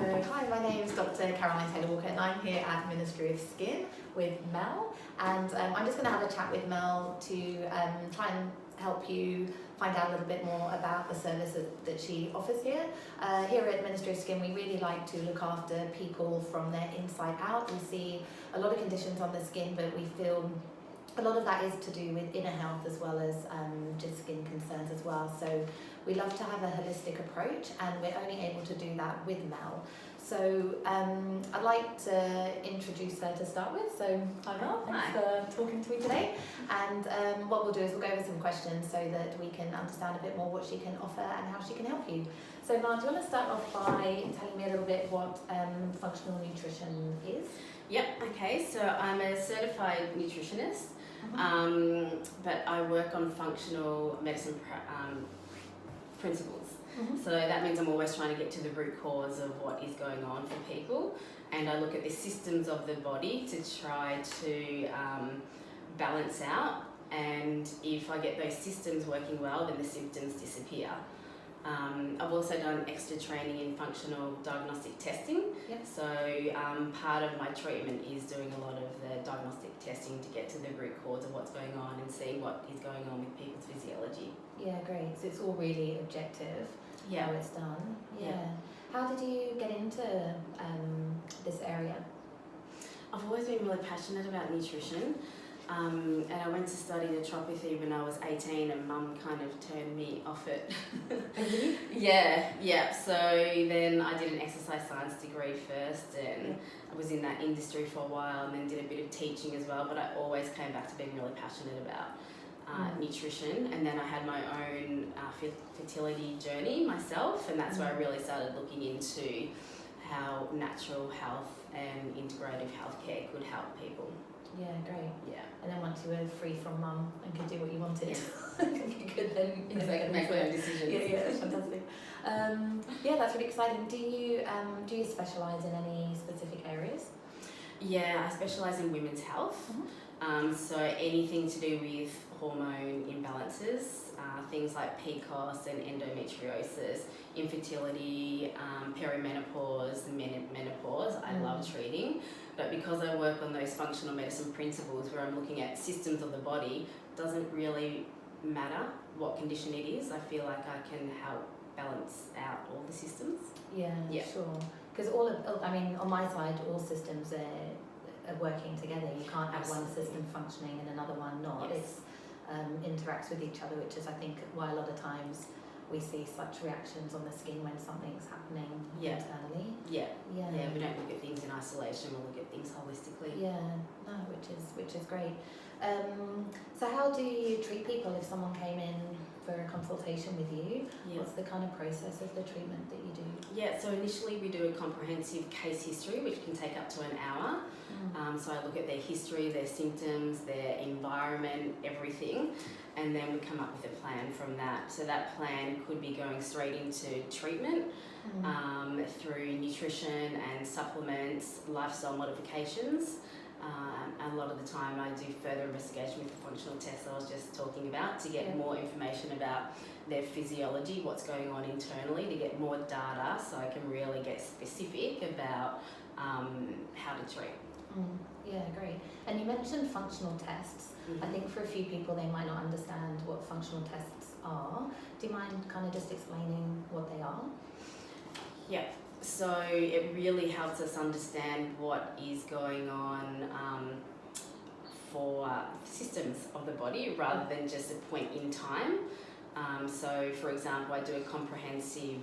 So, hi, my name is Dr. Caroline Taylor-Walker and I'm here at Ministry of Skin with Mel, and I'm just going to have a chat with Mel to try and help you find out a little bit more about the service that she offers here. Here at Ministry of Skin, we really like to look after people from their inside out. We see a lot of conditions on the skin, but we feel a lot of that is to do with inner health as well as just skin concerns as well. So we love to have a holistic approach, and we're only able to do that with Mel. So I'd like to introduce her to start with. So hi Mel, thanks for talking to me today. And what we'll do is we'll go over some questions so that we can understand a bit more what she can offer and how she can help you. So Mel, do you want to start off by telling me a little bit what functional nutrition is? Yep, okay, so I'm a certified nutritionist, but I work on functional medicine principles. So that means I'm always trying to get to the root cause of what is going on for people, and I look at the systems of the body to try to balance out, and if I get those systems working well, then the symptoms disappear. I've also done extra training in functional diagnostic testing. Yep. So part of my treatment is doing a lot of the diagnostic testing to get to the root cause of what's going on and seeing what is going on with people's physiology. Yeah, great. So it's all really objective, Yeah. how it's done. Yeah. Yeah. How did you get into this area? I've always been really passionate about nutrition. And I went to study naturopathy when I was 18, and Mum kind of turned me off it. Really? Yeah. So then I did an exercise science degree first, and I was in that industry for a while, and then did a bit of teaching as well. But I always came back to being really passionate about nutrition. And then I had my own fertility journey myself, and that's where I really started looking into how natural health and integrative healthcare could help people. Yeah, great. Yeah. And then once you were free from Mum and could do what you wanted, Yeah. you could then Make my own decisions. Yeah, that's fantastic. Yeah, that's really exciting. Do you specialise in any specific areas? Yeah, I specialise in women's health. So anything to do with hormone imbalances, things like PCOS and endometriosis, infertility, perimenopause, menopause, I love treating. But because I work on those functional medicine principles where I'm looking at systems of the body, it doesn't really matter what condition it is. I feel like I can help balance out all the systems. Yeah. Sure. Because on my side, all systems are working together. You can't have one system functioning and another one not. Yes. It interacts with each other, which is, I think, why a lot of times we see such reactions on the skin when something's happening internally. Yeah, we don't look at things in isolation, we look at things holistically. Yeah, no, which is great. So how do you treat people if someone came in for a consultation with you? Yeah. What's the kind of process of the treatment that you do? Yeah, so initially we do a comprehensive case history, which can take up to an hour. So I look at their history, their symptoms, their environment, everything, and then we come up with a plan from that. So that plan could be going straight into treatment through nutrition and supplements, lifestyle modifications. A lot of the time I do further investigation with the functional tests I was just talking about to get more information about their physiology, what's going on internally, to get more data so I can really get specific about how to treat. Yeah, great. And you mentioned functional tests. I think for a few people they might not understand what functional tests are. Do you mind kind of just explaining what they are? Yeah. So it really helps us understand what is going on for systems of the body rather than just a point in time. So for example, I do a comprehensive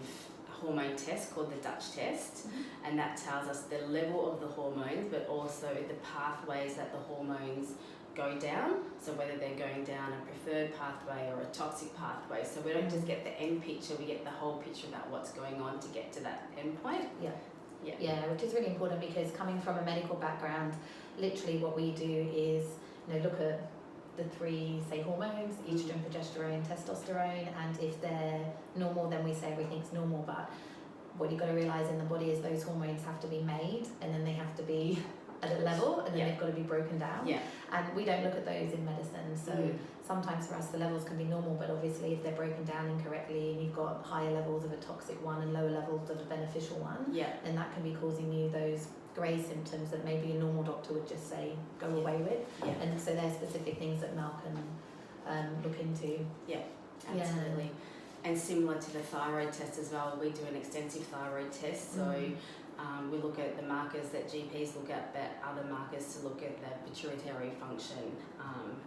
hormone test called the Dutch test, and that tells us the level of the hormones but also the pathways that the hormones go down, so whether they're going down a preferred pathway or a toxic pathway. So we don't just get the end picture, we get the whole picture about what's going on to get to that end point. Yeah, which is really important, because coming from a medical background, literally what we do is look at the three, say, hormones: estrogen, progesterone, testosterone, and if they're normal, then we say everything's normal. But what you've got to realise in the body is those hormones have to be made, and then they have to be at a level, and then Yeah. they've got to be broken down. Yeah. And we don't look at those in medicine. So sometimes for us the levels can be normal, but obviously if they're broken down incorrectly and you've got higher levels of a toxic one and lower levels of a beneficial one, Yeah. then that can be causing you those grey symptoms that maybe a normal doctor would just say go away with. Yeah. And so there's specific things that Mel can look into. Absolutely. And similar to the thyroid test as well, we do an extensive thyroid test. So we look at the markers that GPs look at, but other markers to look at the pituitary function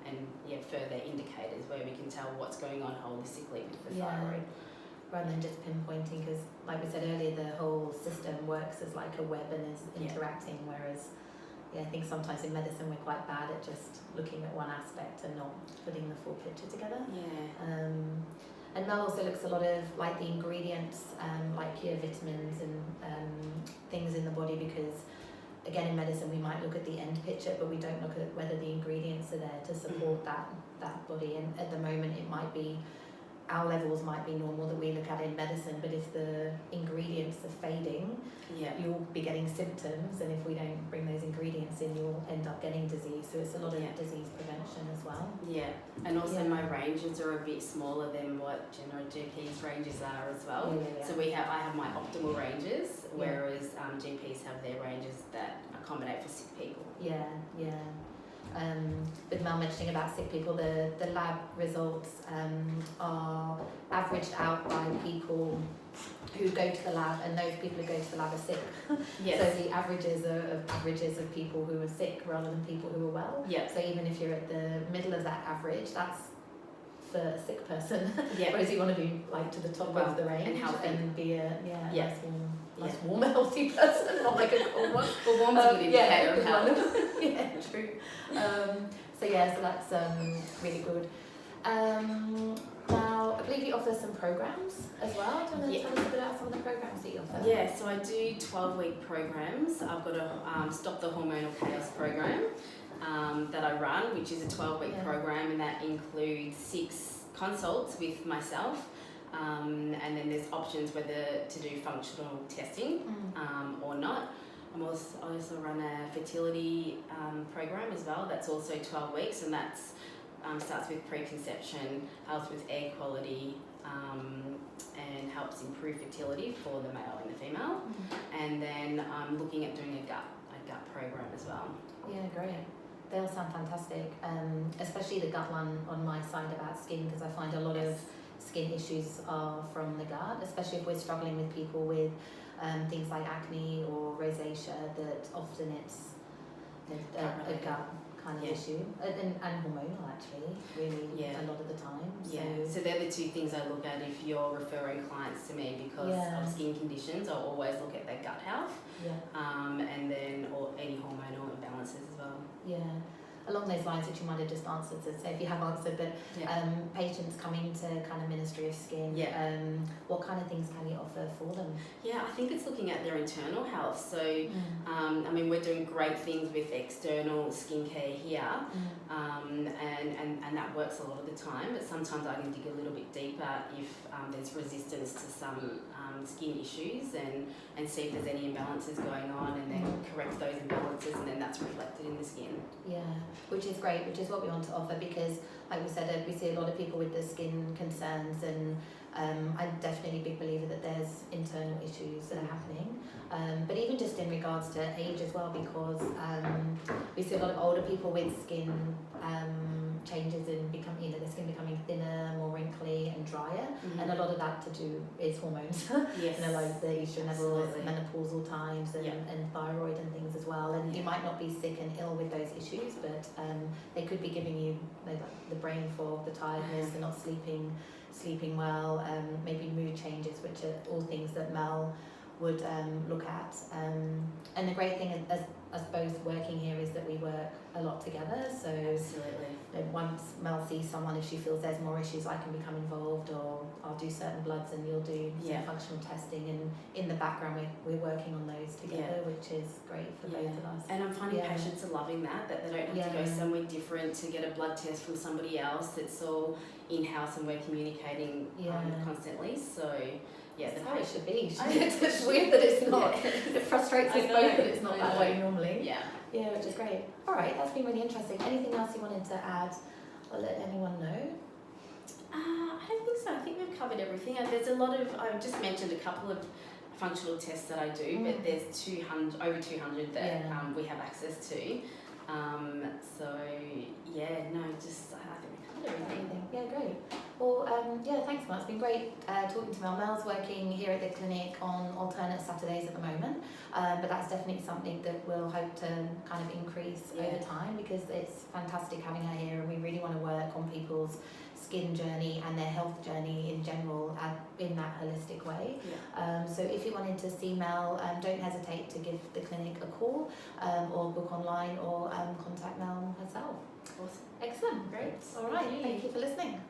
and further indicators where we can tell what's going on holistically with the thyroid. Rather than just pinpointing, because like we said earlier, the whole system works as like a web and is interacting, whereas I think sometimes in medicine we're quite bad at just looking at one aspect and not putting the full picture together. And Mel also looks a lot of like the ingredients, like your vitamins and things in the body, because again in medicine we might look at the end picture, but we don't look at whether the ingredients are there to support that body. And at the moment it might be, our levels might be normal that we look at in medicine, but if the ingredients are fading, you'll be getting symptoms, and if we don't bring those ingredients in, you'll end up getting disease. So it's a lot of disease prevention as well. And also my ranges are a bit smaller than what general GPs ranges are as well. So I have my optimal ranges, whereas GPs have their ranges that accommodate for sick people. With Mel mentioning about sick people, the lab results are averaged out by people who go to the lab, and those people who go to the lab are sick. So the averages are averages of people who are sick rather than people who are well. So even if you're at the middle of that average, that's for a sick person. Whereas you want to be like to the top of the range and healthy and be a nice warm healthy person, not like a cold one. Well, warm's a good indicator of health. True. So that's really good. Now, I believe you offer some programs as well. Do you want to tell us a bit about some of the programs that you offer? So I do 12-week programs. I've got a Stop the Hormonal Chaos program that I run, which is a 12-week program, and that includes 6 consults with myself. And then there's options whether to do functional testing or not. I also run a fertility program as well. That's also 12 weeks, and that's starts with preconception, helps with egg quality, and helps improve fertility for the male and the female. And then I'm looking at doing a gut program as well. Great. They all sound fantastic, especially the gut one on my side about skin, because I find a lot of skin issues are from the gut, especially if we're struggling with people with things like acne or rosacea, that often it's a gut kind of issue, and hormonal actually, really a lot of the time. So they're the 2 things I look at if you're referring clients to me, because of skin conditions. I'll always look at their gut health, and then or any hormonal imbalances as well. Along those lines, which you might have just answered, so say if you have answered, but patients coming to kind of Ministry of Skin, what kind of things can you offer for them? I think it's looking at their internal health. So, I mean, we're doing great things with external skincare here, and that works a lot of the time, but sometimes I can dig a little bit deeper if there's resistance to some skin issues, and see if there's any imbalances going on, and then correct those imbalances, and then that's reflected in the skin. Which is great, which is what we want to offer, because like we said, we see a lot of people with the skin concerns, and I'm definitely a big believer that there's internal issues that are happening, but even just in regards to age as well, because we see a lot of older people with skin changes and their skin becoming thinner, more wrinkly and drier, and a lot of that to do is hormones. Like the estrogen levels, menopausal times, and thyroid and things as well. And you might not be sick and ill with those issues, but they could be giving you the brain fog, the tiredness, the not sleeping well, maybe mood changes, which are all things that Mel would look at. And the great thing as us both working here is that we work a lot together. So once Mel sees someone, if she feels there's more issues, I can become involved, or I'll do certain bloods and you'll do some functional testing, and in the background we're working on those together, which is great for both of us. And I'm finding patients are loving that they don't have to go somewhere different to get a blood test from somebody else. It's all in-house and we're communicating constantly. So yeah, That's the how it patient. should be. It's weird that it's not. Yeah. It frustrates us I know, both that it's not I that know. way normally. Yeah. Yeah, which is great. All right, that's been really interesting. Anything else you wanted to add or let anyone know? I don't think so. I think we've covered everything. There's a lot of, I've just mentioned a couple of functional tests that I do, but there's over 200 that we have access to. So yeah, no, just I think we covered everything. Yeah, great. Well, yeah, thanks, Mel. It's been great talking to Mel. Mel's working here at the clinic on alternate Saturdays at the moment, but that's definitely something that we'll hope to kind of increase over time, because it's fantastic having her here, and we really want to work on people's skin journey and their health journey in general in that holistic way. So if you wanted to see Mel, don't hesitate to give the clinic a call or book online or contact Mel herself. Awesome. Excellent. Great. All right. Thank you for listening.